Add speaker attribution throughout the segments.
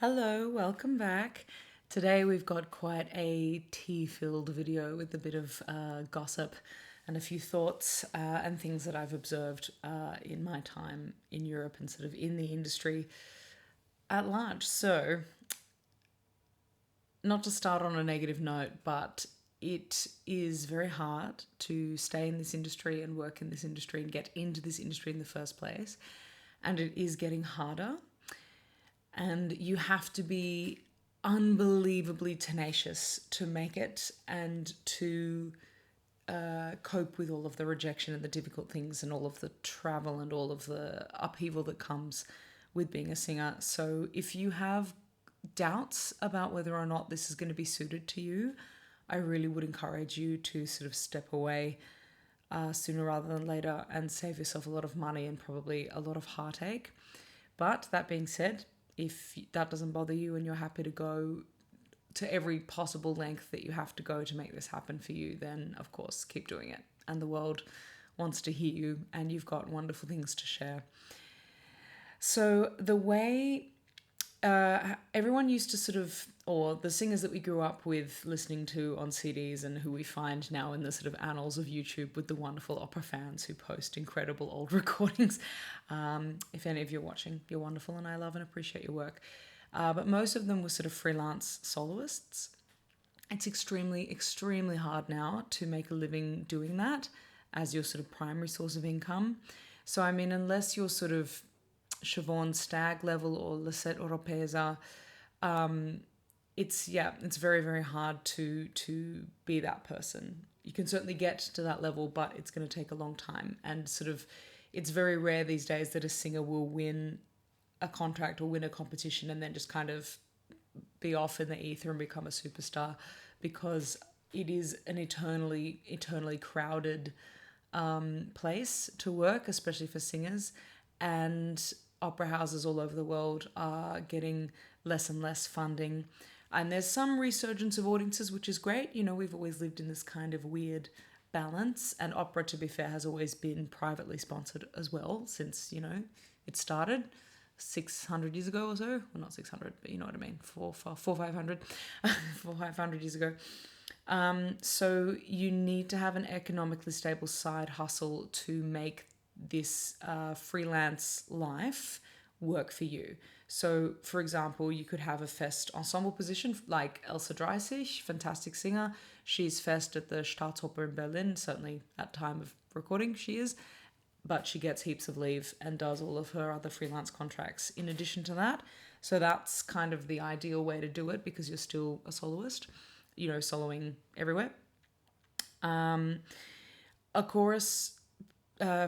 Speaker 1: Hello, welcome back. Today we've got quite a tea-filled video with a bit of gossip and a few thoughts and things that I've observed in my time in Europe and sort of in the industry at large. So, not to start on a negative note, but it is very hard to stay in this industry and work in this industry and get into this industry in the first place. And it is getting harder. And you have to be unbelievably tenacious to make it and to cope with all of the rejection and the difficult things and all of the travel and all of the upheaval that comes with being a singer. So if you have doubts about whether or not this is going to be suited to you, I really would encourage you to sort of step away sooner rather than later and save yourself a lot of money and probably a lot of heartache. But that being said, if that doesn't bother you and you're happy to go to every possible length that you have to go to make this happen for you, then of course keep doing it. And the world wants to hear you and you've got wonderful things to share. So the way everyone used to sort of, or the singers that we grew up with listening to on CDs and who we find now in the sort of annals of YouTube with the wonderful opera fans who post incredible old recordings. If any of you are watching, you're wonderful and I love and appreciate your work. But most of them were sort of freelance soloists. It's extremely, extremely hard now to make a living doing that as your sort of primary source of income. So, I mean, unless you're sort of Siobhan Stagg level or Lisette Oropesa, it's very, very hard to be that person. You can certainly get to that level, but it's going to take a long time. And sort of, it's very rare these days that a singer will win a contract or win a competition and then just kind of be off in the ether and become a superstar, because it is an eternally crowded place to work, especially for singers. And opera houses all over the world are getting less and less funding. And there's some resurgence of audiences, which is great. You know, we've always lived in this kind of weird balance. And opera, to be fair, has always been privately sponsored as well since, you know, it started 600 years ago or so. Well, not 600, but you know what I mean. 500 years ago. So you need to have an economically stable side hustle to make this freelance life work for you. So, for example, you could have a fest ensemble position like Elsa Dreisig, fantastic singer. She's fest at the Staatsoper in Berlin, certainly at time of recording she is, but she gets heaps of leave and does all of her other freelance contracts in addition to that. So that's kind of the ideal way to do it because you're still a soloist, you know, soloing everywhere. A chorus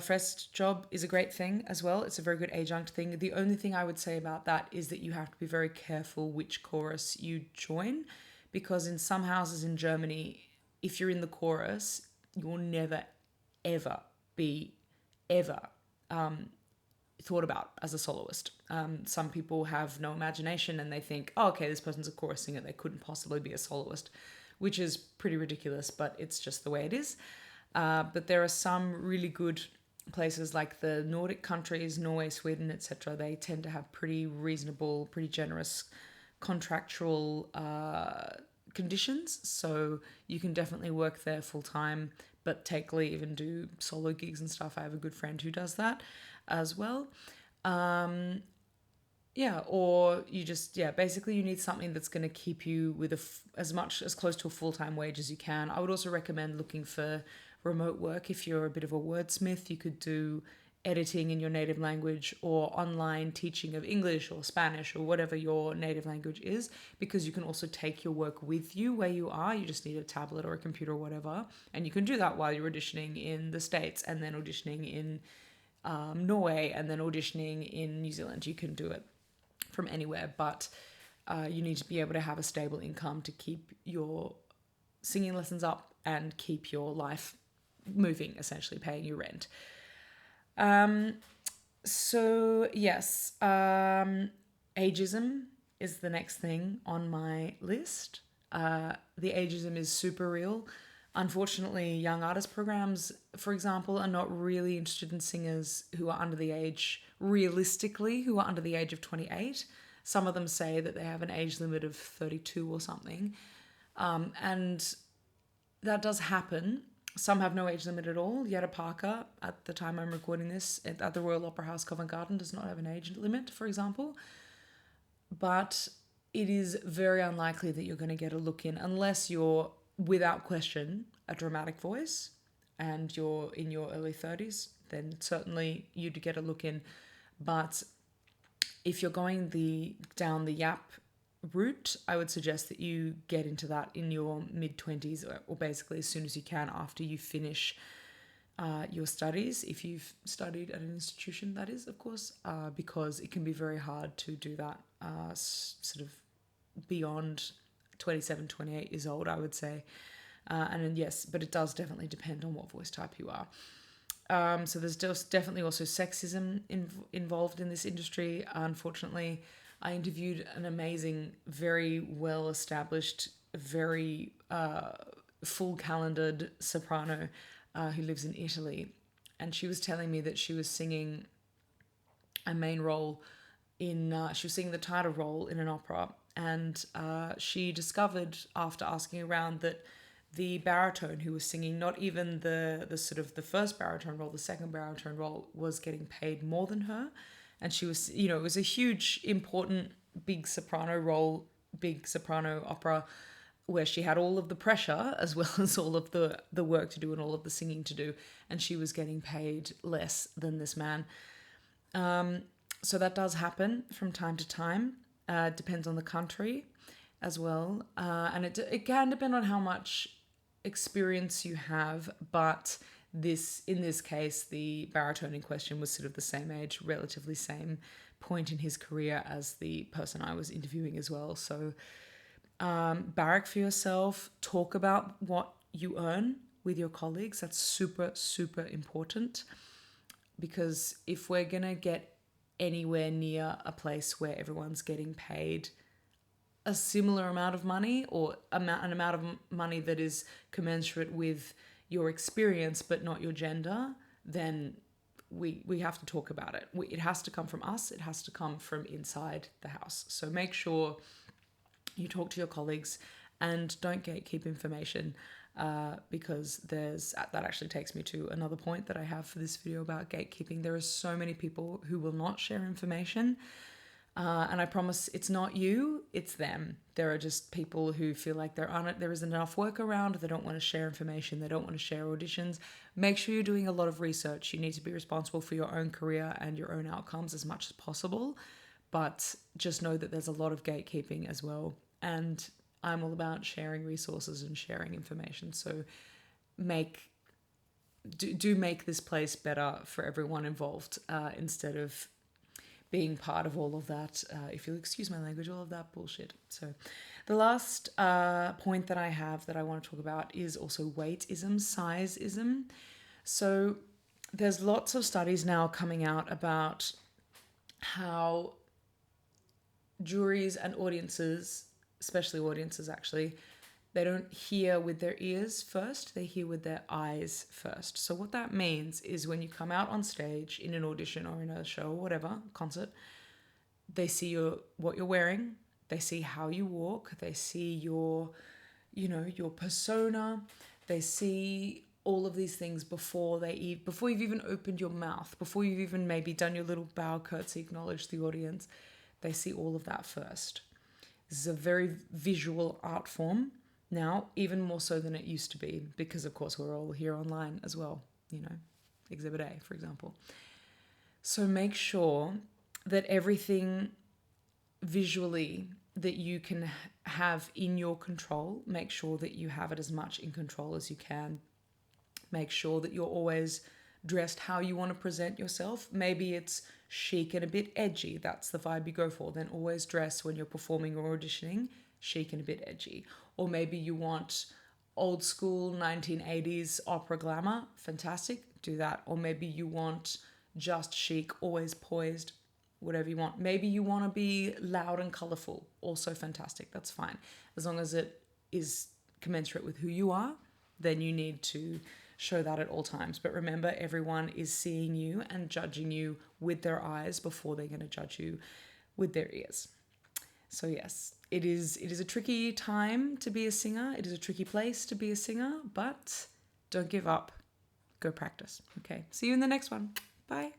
Speaker 1: Fest job is a great thing as well. It's a very good adjunct thing. The only thing I would say about that is that you have to be very careful which chorus you join, because in some houses in Germany, if you're in the chorus, you will never, ever be thought about as a soloist. Some people have no imagination and they think, oh, okay, this person's a chorus singer, they couldn't possibly be a soloist, which is pretty ridiculous, but it's just the way it is. But there are some really good places like the Nordic countries, Norway, Sweden, etc. They tend to have pretty reasonable, pretty generous contractual conditions. So you can definitely work there full time, but take leave and do solo gigs and stuff. I have a good friend who does that as well. Or you just, basically you need something that's going to keep you with as close to a full-time wage as you can. I would also recommend looking for remote work. If you're a bit of a wordsmith, you could do editing in your native language or online teaching of English or Spanish or whatever your native language is, because you can also take your work with you where you are. You just need a tablet or a computer or whatever, and you can do that while you're auditioning in the States and then auditioning in Norway and then auditioning in New Zealand. You can do it from anywhere, but you need to be able to have a stable income to keep your singing lessons up and keep your life moving, essentially paying your rent. Ageism is the next thing on my list. The ageism is super real. Unfortunately, young artist programs, for example, are not really interested in singers who are under the age, realistically, who are under the age of 28. Some of them say that they have an age limit of 32 or something. And that does happen. Some have no age limit at all. Jetta Parker, at the time I'm recording this, at the Royal Opera House, Covent Garden, does not have an age limit, for example. But it is very unlikely that you're going to get a look in unless you're, without question, a dramatic voice and you're in your early 30s, then certainly you'd get a look in. But if you're going down the YAP route, I would suggest that you get into that in your mid-20s or basically as soon as you can after you finish your studies, if you've studied at an institution, that is, of course, because it can be very hard to do that sort of beyond 27, 28 years old, I would say. And then, yes, but it does definitely depend on what voice type you are. So there's just definitely also sexism involved in this industry. Unfortunately, I interviewed an amazing, very well-established, very full-calendared soprano who lives in Italy. And she was telling me that she was singing a main role she was singing the title role in an opera. And she discovered after asking around that the baritone who was singing, not even the sort of the first baritone role, the second baritone role, was getting paid more than her. And she was, it was a huge, important, big soprano role, big soprano opera, where she had all of the pressure as well as all of the work to do and all of the singing to do. And she was getting paid less than this man. So that does happen from time to time. Depends on the country as well. And it can depend on how much experience you have, but in this case, the baritone in question was sort of the same age, relatively same point in his career as the person I was interviewing as well. So barrack for yourself, talk about what you earn with your colleagues. That's super, super important, because if we're going to get anywhere near a place where everyone's getting paid a similar amount of money or an amount of money that is commensurate with your experience but not your gender, then we have to talk about it. It has to come from us. It has to come from inside the house. So make sure you talk to your colleagues and don't gatekeep information, because that actually takes me to another point that I have for this video about gatekeeping. There are so many people who will not share information. And I promise it's not you, it's them. There are just people who feel like there isn't enough work around, they don't want to share information, they don't want to share auditions. Make sure you're doing a lot of research. You need to be responsible for your own career and your own outcomes as much as possible. But just know that there's a lot of gatekeeping as well. And I'm all about sharing resources and sharing information. So do make this place better for everyone involved, instead of being part of all of that, if you'll excuse my language, all of that bullshit. So the last point that I have that I want to talk about is also weightism, sizeism. So there's lots of studies now coming out about how juries and audiences, especially audiences actually, they don't hear with their ears first, they hear with their eyes first. So what that means is when you come out on stage in an audition or in a show or whatever, concert, they see what you're wearing, they see how you walk, they see your persona, they see all of these things before you've even opened your mouth, before you've even maybe done your little bow, curtsy, acknowledge the audience. They see all of that first. This is a very visual art form now, even more so than it used to be, because of course we're all here online as well, Exhibit A, for example. So make sure that everything visually that you can have in your control, make sure that you have it as much in control as you can. Make sure that you're always dressed how you want to present yourself. Maybe it's chic and a bit edgy. That's the vibe you go for. Then always dress when you're performing or auditioning chic and a bit edgy. Or maybe you want old school 1980s opera glamour. Fantastic. Do that. Or maybe you want just chic, always poised, whatever you want. Maybe you want to be loud and colorful. Also fantastic. That's fine. As long as it is commensurate with who you are, then you need to show that at all times. But remember, everyone is seeing you and judging you with their eyes before they're going to judge you with their ears. So yes, it is a tricky time to be a singer. It is a tricky place to be a singer, but don't give up. Go practice. Okay. See you in the next one. Bye.